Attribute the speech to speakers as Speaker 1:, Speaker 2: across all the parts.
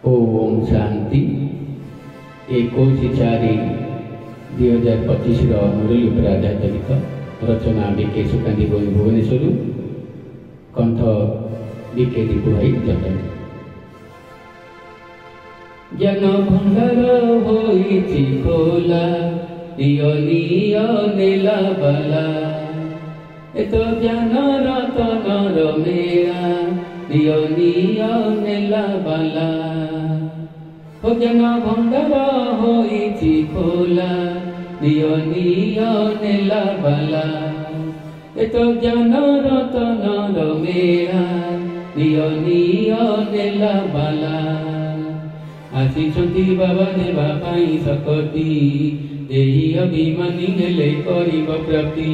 Speaker 1: ओम शांति 21/4/2025 मुरली उपर आधारित रचना बीके सुकांति बोई भुवनेश्वर कंठ बीके दीपू भाई जटन। ज्ञान भंडार होइछि खोला निय निय नेला बाला एत ज्ञान रतनर मेला निय निय नेला बाला ज्ञान भंडार होइछि खोला निय निय नेला बाला एत ज्ञान रतनर मेला निय निय नेला बाला आसिछन्ति बाबा देवा पाई सकती देहि अभिमानी हेले करिब प्राप्ति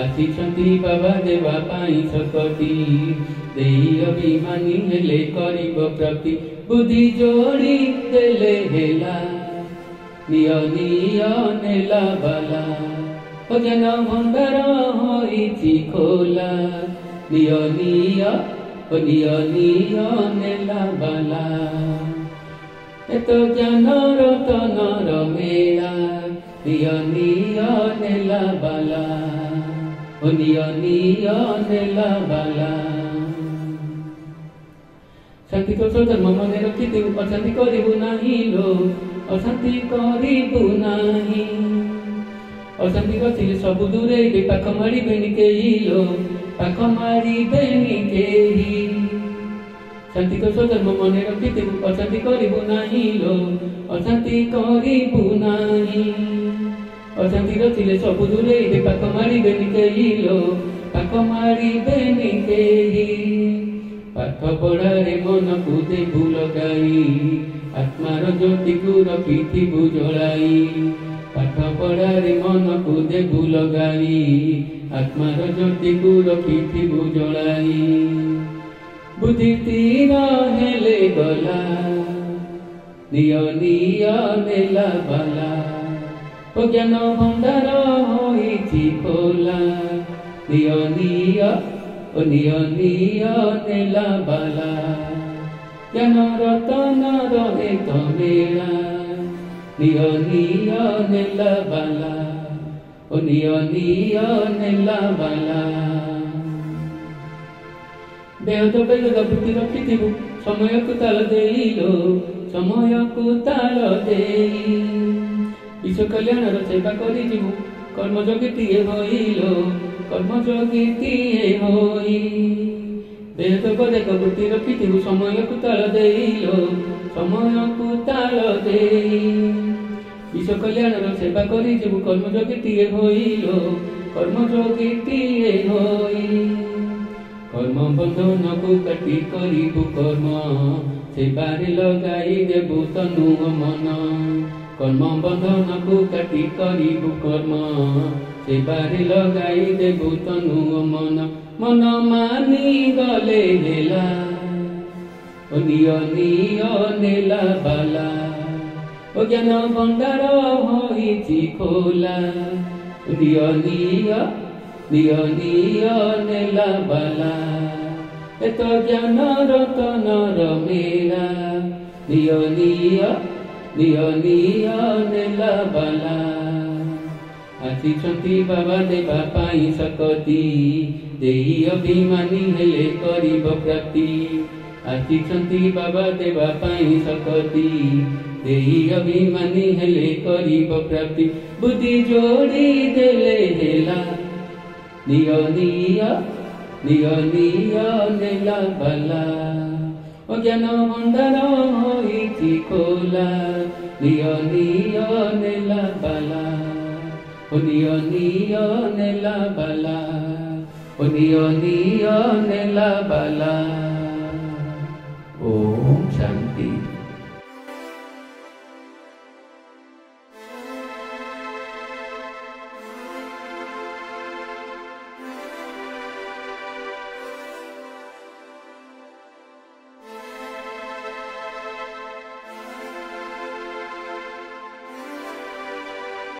Speaker 1: आसिछन्ति बाबा देवा पाई सकती देहि अभिमानी हेले करिब प्राप्ति बुद्धि जोड़ी देले हेला निय निय नेला बाला ज्ञान भंडार होइछि खोला निय निय निय नेला बाला एत ज्ञान रतनर मेला निय निय नेला बाला निय निय नेला बाला शांति को धर्म मन रखिते अशांति करिबु नाही लो अशांति करिबु नाही अशांति गछिले सबु दूरे पाख मारिबेनि केही लो पाख मारिबेनि केही शांति को धर्म मन रखिते अशांति करिबु नाही लो अशांति करिबु नाही अशांति गछिले सबु दूरे पाख मारिबेनि केही लो पाख मारिबेनि केही पाठ पढ़ारे मन को देबु लगाई आत्मार ज्योति को रखिथिबु जलाई पाठ पढ़ारे मन को देबु लगाई आत्मार ज्योति को रखिथिबु जलाई बुद्धि तीर हेले गला निय निय नेला बाला ज्ञान भंडार होइछि खोला निय निय निय निय नेला बाला ज्ञान रतनर एक मेला निय निय नेला बाला निय निय नेला बाला बेहद बेहद बुद्धि रखिथिबु समय को ताल देइलो समय को ताल देई विश्व कल्याणर सेवा करिजिबु कर्मयोगीटिए होइलो कर्मयोगीटिए होई बेहद बेहद बुद्धि रखिथिबु समय को ताल देइलो समय को ताल देई विश्व कल्याणर सेवा करिजिबु कर्मयोगीटिए होइलो कर्मयोगीटिए होई कर्म बंधन को काटी करिबु कर्म सेबारे लगाई देबु तनु मन कर्म बंधन को काटी करिबु कर्म सेबारे लगाई देबु तनु मन मन मानी गले हेला निय निय नेला बाला ज्ञान भंडार होइछि खोला निय निय निय निय नेला बाला एत ज्ञान रतनर मेला निय निय निय निय नेला बाला आसिछन्ति बाबा देवा पाई सकती देहि अभिमानी हेले करिब प्राप्ति आसिछन्ति बाबा देवा पाई सकती देहि अभिमानी हेले करिब प्राप्ति बुद्धि जोड़ी देले हेला निय निय निय निय नेला बाला ज्ञान भंडार होइछि खोला निय निय नेला बाला निय निय नेला बाला निय निय नेला बाला।